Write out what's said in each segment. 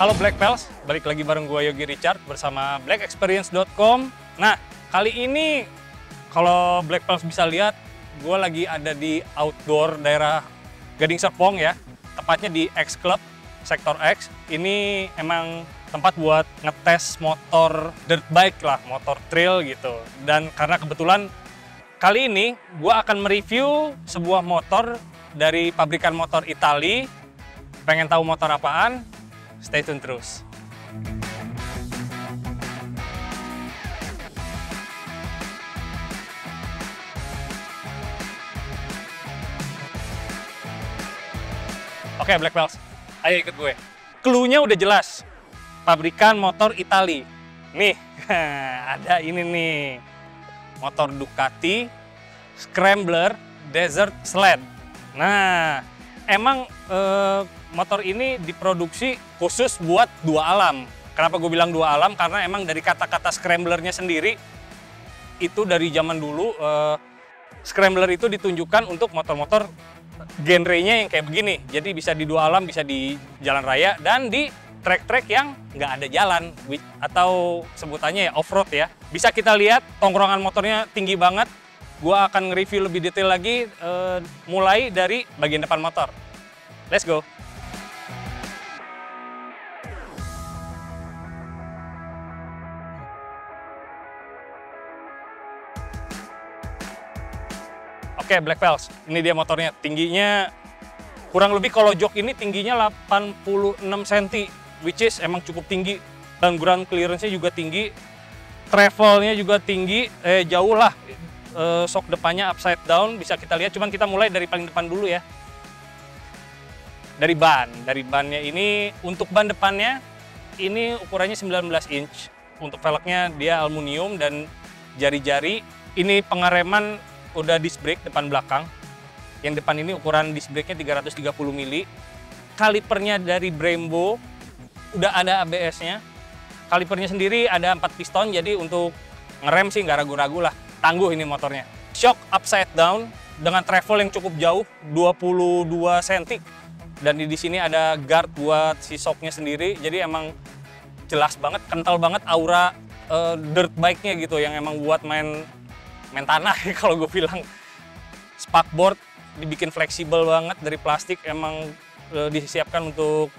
Halo Black Pals, balik lagi bareng gue Yogi Richard bersama blackexperience.com. Nah, kali ini kalau Black Pals bisa lihat, gue lagi ada di outdoor daerah Gading Serpong ya, tepatnya di X Club, Sektor X. Ini emang tempat buat ngetes motor dirt bike lah, motor trail gitu. Dan karena kebetulan kali ini gue akan mereview sebuah motor dari pabrikan motor Itali. Pengen tahu motor apaan? Stay tune terus. Oke, Black Pals, ayo ikut gue. Clue-nya udah jelas. Pabrikan motor Itali. Nih, ada ini nih. Motor Ducati Scrambler Desert Sled. Nah, emang motor ini diproduksi khusus buat dua alam. Kenapa gue bilang dua alam? Karena emang dari kata-kata scramblernya sendiri, itu dari zaman dulu, scrambler itu ditunjukkan untuk motor-motor genrenya yang kayak begini. Jadi bisa di dua alam, bisa di jalan raya, dan di trek-trek yang nggak ada jalan, atau sebutannya ya off-road ya. Bisa kita lihat tongkrongan motornya tinggi banget. Gue akan nge-review lebih detail lagi, mulai dari bagian depan motor. Let's go! Oke, Black Pals, ini dia motornya. Tingginya kurang lebih, kalau jok ini tingginya 86 cm, which is emang cukup tinggi. Dan ground clearance-nya juga tinggi, travelnya juga tinggi, jauh lah. Shock depannya upside down, bisa kita lihat. Cuman kita mulai dari paling depan dulu ya. Dari bannya ini, untuk ban depannya, ini ukurannya 19 inch. Untuk velgnya dia aluminium dan jari-jari. Ini pengereman udah disc brake depan belakang. Yang depan ini ukuran disc brake-nya 330 mili. Kalipernya dari Brembo, udah ada ABS-nya. Kalipernya sendiri ada 4 piston, jadi untuk ngerem sih nggak ragu-ragu lah. Tangguh ini motornya. Shock upside down dengan travel yang cukup jauh, 22 cm. Dan di sini ada guard buat si shocknya sendiri. Jadi emang jelas banget, kental banget aura dirt bike-nya gitu, yang emang buat main tanah kalau gue bilang. Spakboard dibikin fleksibel banget dari plastik, emang disiapkan untuk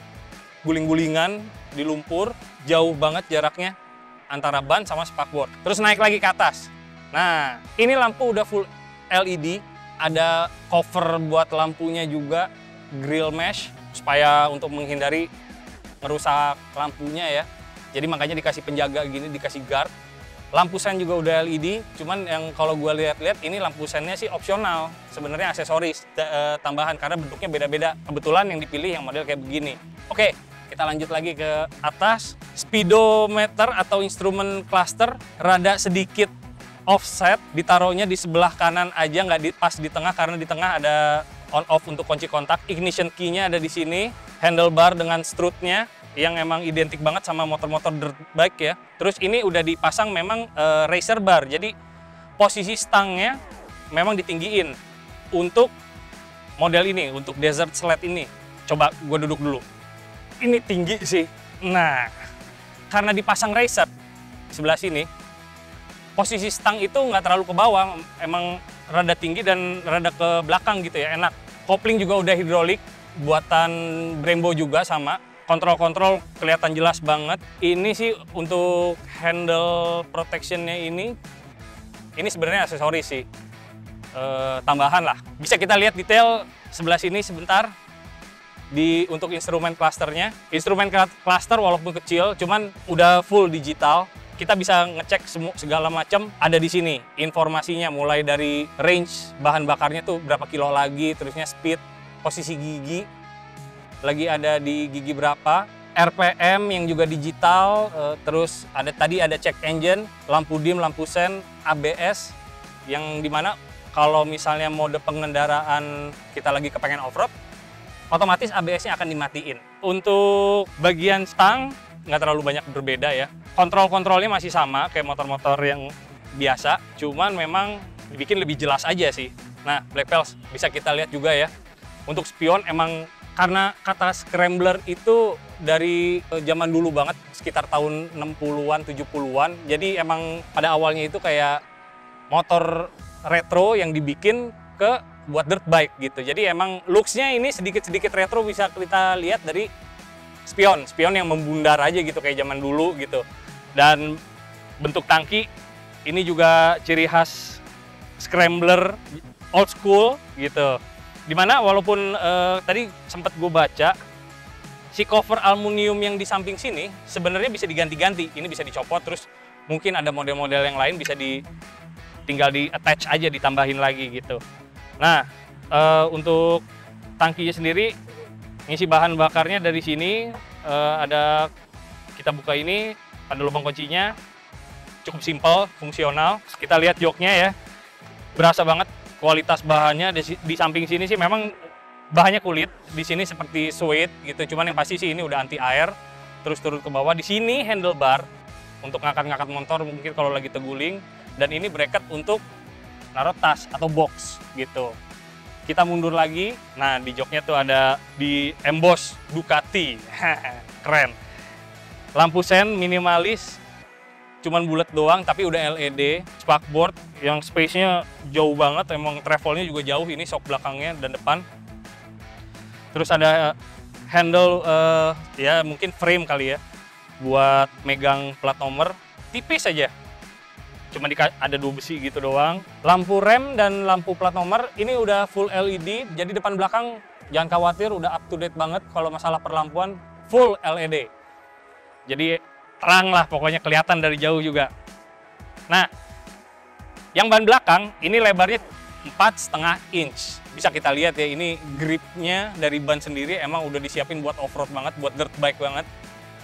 guling-gulingan di lumpur. Jauh banget jaraknya antara ban sama spakboard. Terus naik lagi ke atas. Nah, ini lampu udah full LED, ada cover buat lampunya juga, grill mesh, supaya untuk menghindari ngerusak lampunya ya. Jadi makanya dikasih penjaga gini, dikasih guard. Lampu sen juga udah LED, cuman yang kalau gue lihat-lihat ini lampu sennya sih opsional, sebenarnya aksesoris tambahan karena bentuknya beda-beda. Kebetulan yang dipilih yang model kayak begini. Oke, kita lanjut lagi ke atas. Speedometer atau instrumen cluster rada sedikit offset, ditaruhnya di sebelah kanan aja, nggak pas di tengah, karena di tengah ada on off untuk kunci kontak. Ignition key-nya ada di sini, handlebar dengan strut-nya yang emang identik banget sama motor-motor dirt bike ya. Terus ini udah dipasang memang racer bar, jadi posisi stangnya memang ditinggiin untuk model ini, untuk desert sled ini. Coba gue duduk dulu, ini tinggi sih. Nah, karena dipasang racer di sebelah sini, posisi stang itu nggak terlalu ke bawah, emang rada tinggi dan rada ke belakang gitu ya, enak. Kopling juga udah hidrolik, buatan Brembo juga sama. Kontrol-kontrol kelihatan jelas banget. Ini sih untuk handle protection-nya ini sebenarnya aksesoris sih, tambahan lah. Bisa kita lihat detail sebelah sini sebentar. Untuk instrumen clusternya, instrumen cluster walaupun kecil, cuman udah full digital. Kita bisa ngecek segala macam ada di sini. Informasinya mulai dari range bahan bakarnya tuh berapa kilo lagi, terusnya speed, posisi gigi, lagi ada di gigi berapa, RPM yang juga digital, terus tadi ada check engine, lampu dim, lampu sen, ABS, yang dimana kalau misalnya mode pengendaraan kita lagi kepengen off-road, otomatis ABS-nya akan dimatiin. Untuk bagian stang, nggak terlalu banyak berbeda ya. Kontrol-kontrolnya masih sama kayak motor-motor yang biasa, cuman memang dibikin lebih jelas aja sih. Nah, Black Pals bisa kita lihat juga ya. Untuk spion emang karena kata scrambler itu dari zaman dulu banget, sekitar tahun 60-an, 70-an. Jadi emang pada awalnya itu kayak motor retro yang dibikin buat dirt bike gitu. Jadi emang looks-nya ini sedikit-sedikit retro, bisa kita lihat dari spion yang membundar aja gitu kayak zaman dulu gitu. Dan bentuk tangki ini juga ciri khas scrambler old school gitu. Dimana walaupun tadi sempat gue baca, si cover aluminium yang di samping sini sebenarnya bisa diganti-ganti. Ini bisa dicopot, terus mungkin ada model-model yang lain bisa tinggal di attach aja, ditambahin lagi gitu. Nah, untuk tangkinya sendiri, ngisi bahan bakarnya dari sini, ada, kita buka ini, ada lubang kuncinya, cukup simpel, fungsional. Kita lihat joknya ya, berasa banget kualitas bahannya. Di samping sini sih memang bahannya kulit, di sini seperti suede gitu, cuman yang pasti sih ini udah anti air. Terus turun ke bawah, di sini handlebar untuk ngangkat-ngangkat motor mungkin kalau lagi teguling, dan ini bracket untuk naruh tas atau box gitu. Kita mundur lagi, nah di joknya tuh ada di emboss Ducati, keren. Lampu sen minimalis, cuman bulat doang tapi udah LED. Spakboard yang space-nya jauh banget, emang travelnya juga jauh, ini shock belakangnya dan depan. Terus ada handle, ya mungkin frame kali ya, buat megang plat nomor, tipis aja. Cuma ada 2 besi gitu doang. Lampu rem dan lampu plat nomor ini udah full LED, jadi depan belakang jangan khawatir, udah up to date banget. Kalau masalah perlampuan full LED. Jadi terang lah pokoknya, kelihatan dari jauh juga. Nah, yang ban belakang ini lebarnya 4,5 inch. Bisa kita lihat ya, ini gripnya dari ban sendiri emang udah disiapin buat off-road banget, buat dirt bike banget.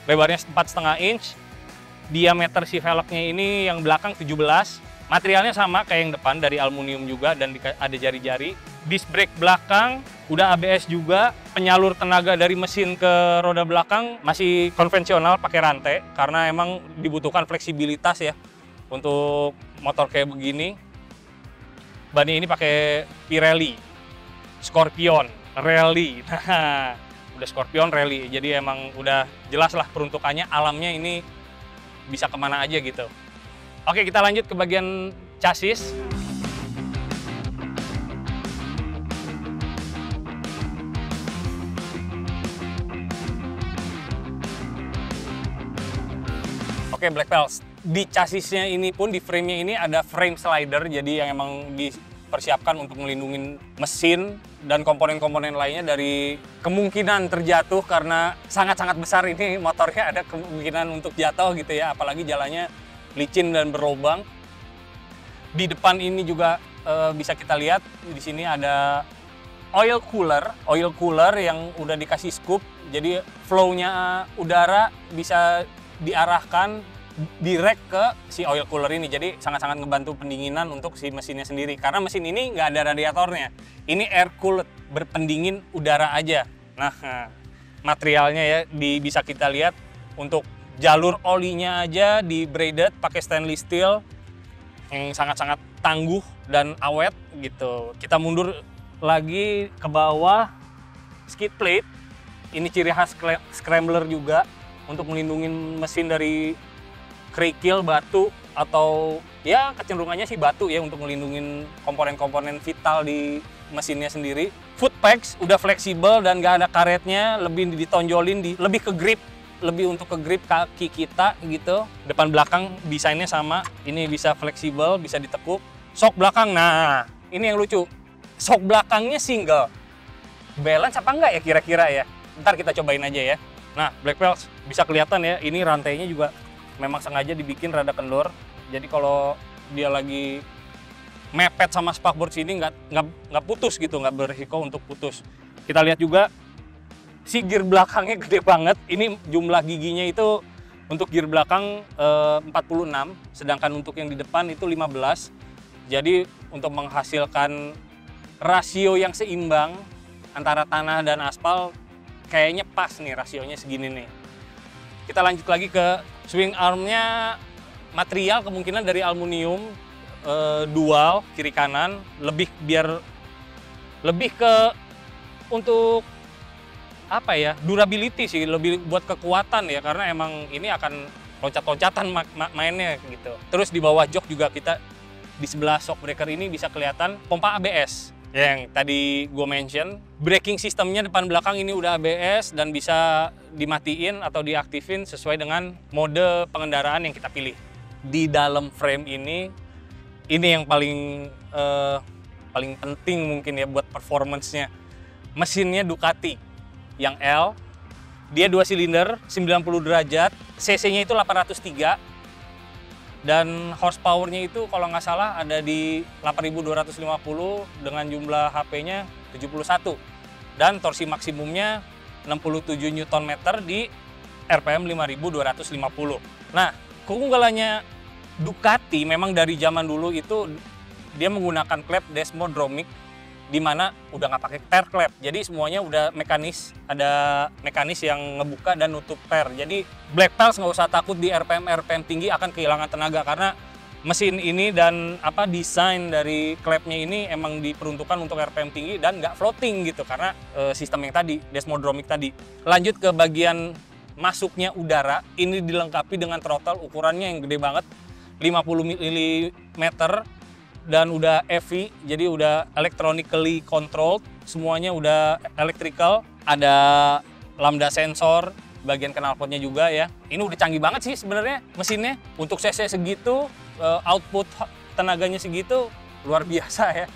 Lebarnya 4,5 inch. Diameter si velgnya ini yang belakang 17. Materialnya sama kayak yang depan, dari aluminium juga, dan ada jari-jari. Disc brake belakang udah ABS juga. Penyalur tenaga dari mesin ke roda belakang masih konvensional pakai rantai, karena emang dibutuhkan fleksibilitas ya untuk motor kayak begini. Bannya ini pakai Pirelli Scorpion Rally. Nah, udah Scorpion Rally, jadi emang udah jelas lah peruntukannya. Alamnya ini bisa kemana aja gitu. Oke, kita lanjut ke bagian chassis. Oke, Black Pals. Di chassisnya ini pun, di frame-nya ini ada frame slider, jadi yang emang dipersiapkan untuk melindungi mesin dan komponen-komponen lainnya dari kemungkinan terjatuh, karena sangat-sangat besar ini motornya, ada kemungkinan untuk jatuh gitu ya, apalagi jalannya licin dan berlubang. Di depan ini juga bisa kita lihat, di sini ada oil cooler yang udah dikasih scoop, jadi flow-nya udara bisa diarahkan direct ke si oil cooler ini, jadi sangat-sangat ngebantu pendinginan untuk si mesinnya sendiri, karena mesin ini nggak ada radiatornya, ini air cooled, berpendingin udara aja. Nah, materialnya ya bisa kita lihat, untuk jalur olinya aja di braided pakai stainless steel yang sangat-sangat tangguh dan awet gitu. Kita mundur lagi ke bawah, skid plate ini ciri khas scrambler juga, untuk melindungi mesin dari kerikil, batu, atau ya kecenderungannya sih batu ya, untuk melindungi komponen-komponen vital di mesinnya sendiri. Foot pegs udah fleksibel dan gak ada karetnya, lebih ditonjolin, lebih ke grip, lebih untuk ke grip kaki kita gitu. Depan belakang desainnya sama, ini bisa fleksibel, bisa ditekuk. Shock belakang, nah ini yang lucu, shock belakangnya single. Balance apa enggak ya kira-kira ya? Ntar kita cobain aja ya. Nah, Black Pals bisa kelihatan ya, ini rantainya juga memang sengaja dibikin rada kendor. Jadi kalau dia lagi mepet sama spakboard sini nggak putus gitu, nggak berisiko untuk putus. Kita lihat juga si gear belakangnya gede banget. Ini jumlah giginya itu untuk gear belakang 46, sedangkan untuk yang di depan itu 15. Jadi untuk menghasilkan rasio yang seimbang antara tanah dan aspal, kayaknya pas nih rasionya segini nih. Kita lanjut lagi ke swing armnya, material kemungkinan dari aluminium dual kiri kanan, lebih ke untuk apa ya, durability sih, lebih buat kekuatan ya, karena emang ini akan loncat-loncatan mainnya gitu. Terus di bawah jok juga kita di sebelah shock breaker ini bisa kelihatan pompa ABS yang tadi gue mention. Braking sistemnya depan belakang ini udah ABS dan bisa dimatiin atau diaktifin sesuai dengan mode pengendaraan yang kita pilih. Di dalam frame ini yang paling penting mungkin ya buat performance-nya. Mesinnya Ducati yang L, dia 2 silinder 90 derajat, cc-nya itu 803 dan horsepower-nya itu kalau nggak salah ada di 8.250 dengan jumlah HP-nya 71 dan torsi maksimumnya 67 Nm di RPM 5.250. Nah, keunggulannya Ducati memang dari zaman dulu itu dia menggunakan klep Desmodromic, di mana udah nggak pakai tire klep, jadi semuanya udah mekanis, ada mekanis yang ngebuka dan nutup tire. Jadi Black Pals nggak usah takut di RPM tinggi akan kehilangan tenaga, karena mesin ini dan desain dari klepnya ini emang diperuntukkan untuk RPM tinggi dan nggak floating gitu, karena sistem yang tadi Desmodromic tadi. Lanjut ke bagian masuknya udara, ini dilengkapi dengan throttle ukurannya yang gede banget, 50 mm, dan udah EV, jadi udah electronically controlled, semuanya udah electrical, ada lambda sensor, bagian knalpotnya juga ya. Ini udah canggih banget sih sebenarnya mesinnya, untuk cc segitu, output tenaganya segitu, luar biasa ya.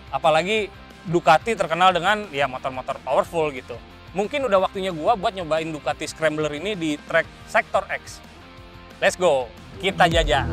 Apalagi Ducati terkenal dengan ya motor-motor powerful gitu. Mungkin udah waktunya gua buat nyobain Ducati Scrambler ini di track Sector X. Let's go, kita jajah.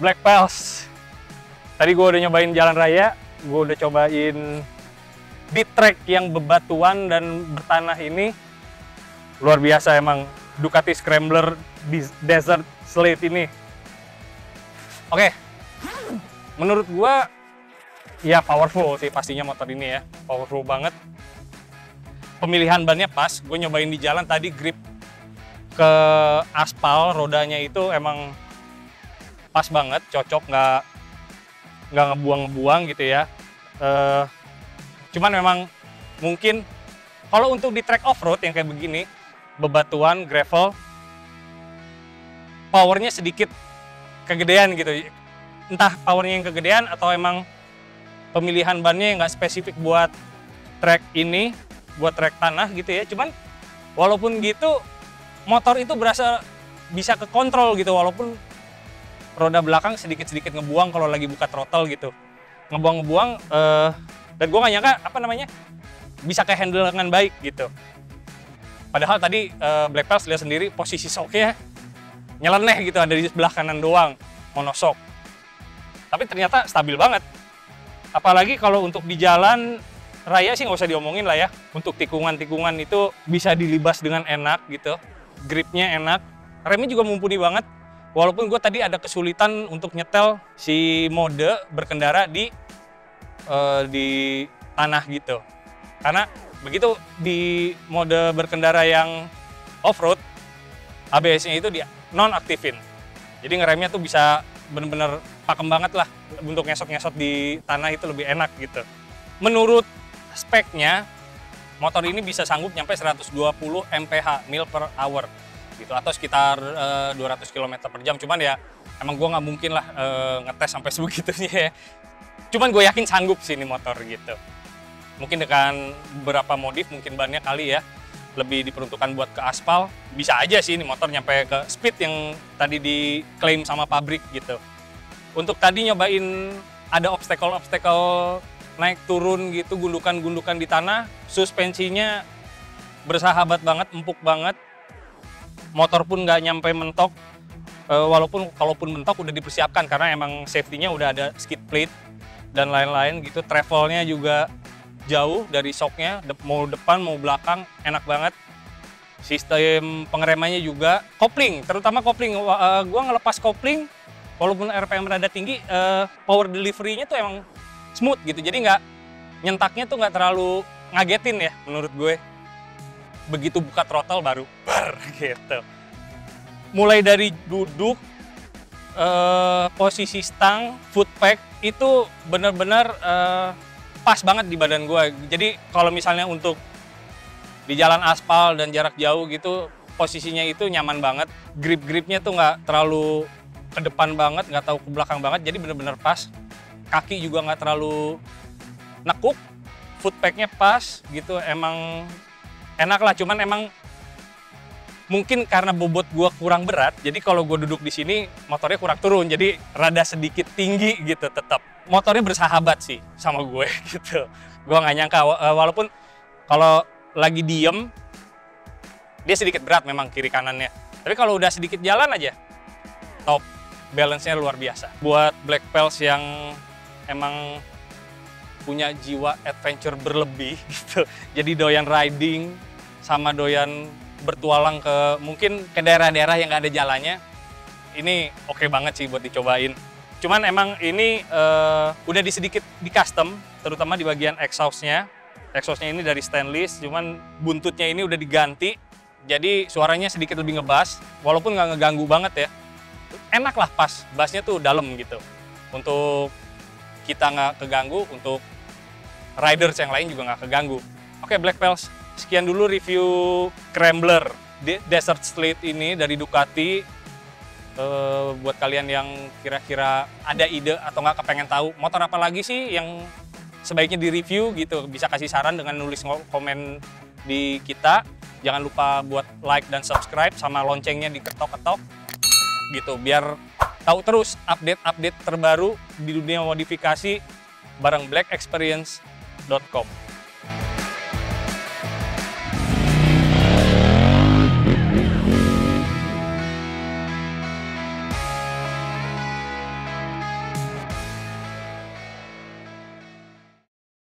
Black Pals. Tadi gue udah nyobain jalan raya, gue udah cobain di track yang bebatuan dan bertanah ini. Luar biasa emang Ducati Scrambler di Desert Slate ini. Oke, menurut gue ya powerful sih pastinya motor ini ya, powerful banget. Pemilihan bannya pas, gue nyobain di jalan tadi, grip ke aspal rodanya itu emang pas banget, cocok, nggak ngebuang-ngebuang gitu ya. Cuman memang mungkin kalau untuk di track off-road yang kayak begini, bebatuan, gravel, powernya sedikit kegedean gitu. Entah powernya yang kegedean atau emang pemilihan bannya yang nggak spesifik buat track ini, buat track tanah gitu ya. Cuman walaupun gitu motor itu berasa bisa kekontrol gitu, walaupun roda belakang sedikit-sedikit ngebuang kalau lagi buka throttle gitu, ngebuang-ngebuang, dan gue nggak nyangka bisa ke-handle dengan baik gitu. Padahal tadi Black Pals lihat sendiri posisi shocknya nyeleneh gitu, ada di sebelah kanan doang, monoshock. Tapi ternyata stabil banget. Apalagi kalau untuk di jalan raya sih nggak usah diomongin lah ya. Untuk tikungan-tikungan itu bisa dilibas dengan enak gitu. Gripnya enak. Remnya juga mumpuni banget. Walaupun gue tadi ada kesulitan untuk nyetel si mode berkendara di tanah gitu. Karena begitu di mode berkendara yang off-road, ABS-nya itu dia non-aktifin. Jadi ngeremnya tuh bisa bener-bener pakem banget lah, untuk ngesot-ngesot di tanah itu lebih enak gitu. Menurut speknya, motor ini bisa sanggup nyampe 120 mph, mil per hour gitu, atau sekitar 200 km per jam. Cuman ya emang gue nggak mungkin lah ngetes sampai sebegitunya ya. Cuman gue yakin sanggup sih ini motor gitu. Mungkin dengan beberapa modif, mungkin bannya kali ya lebih diperuntukkan buat ke aspal, bisa aja sih ini motor nyampe ke speed yang tadi diklaim sama pabrik gitu. Untuk tadi nyobain ada obstacle naik turun gitu, gundukan-gundukan di tanah, suspensinya bersahabat banget, empuk banget. Motor pun nggak nyampe mentok, walaupun kalaupun mentok udah dipersiapkan karena emang safety-nya udah ada skid plate dan lain-lain gitu. Travelnya juga jauh dari shocknya, mau depan mau belakang enak banget. Sistem pengeremannya juga, kopling, terutama kopling. Gua ngelepas kopling walaupun RPM rada tinggi, power delivery-nya tuh emang smooth gitu. Jadi nggak nyentaknya tuh nggak terlalu ngagetin ya menurut gue. Begitu buka throttle baru bar gitu. Mulai dari duduk, posisi stang, foot pack itu benar-benar pas banget di badan gue. Jadi kalau misalnya untuk di jalan aspal dan jarak jauh gitu, posisinya itu nyaman banget. Grip-gripnya tuh nggak terlalu ke depan banget, nggak tahu ke belakang banget. Jadi bener-bener pas. Kaki juga nggak terlalu nekuk. Foot pack-nya pas gitu. Emang enak lah. Cuman emang mungkin karena bobot gue kurang berat, jadi kalau gue duduk di sini motornya kurang turun. Jadi rada sedikit tinggi gitu tetap. Motornya bersahabat sih sama gue gitu. Gue nggak nyangka, walaupun kalau lagi diem dia sedikit berat memang kiri kanannya. Tapi kalau udah sedikit jalan aja top, balance-nya luar biasa. Buat Black Pals yang emang punya jiwa adventure berlebih gitu, jadi doyan riding sama doyan bertualang mungkin ke daerah-daerah yang nggak ada jalannya, ini oke banget sih buat dicobain. Cuman emang ini udah sedikit di custom, terutama di bagian exhaust-nya. Exhaust-nya ini dari stainless, cuman buntutnya ini udah diganti. Jadi suaranya sedikit lebih ngebass, walaupun nggak ngeganggu banget ya. Enak lah pas, bassnya tuh dalam gitu. Untuk kita nggak keganggu, untuk riders yang lain juga nggak keganggu. Oke Black Pals, sekian dulu review Scrambler Desert Slate ini dari Ducati. Buat kalian yang kira-kira ada ide atau nggak kepengen tahu motor apa lagi sih yang sebaiknya di-review gitu, bisa kasih saran dengan nulis komen di kita. Jangan lupa buat like dan subscribe sama loncengnya diketok-ketok gitu, biar tahu terus update-update terbaru di dunia modifikasi bareng blackexperience.com.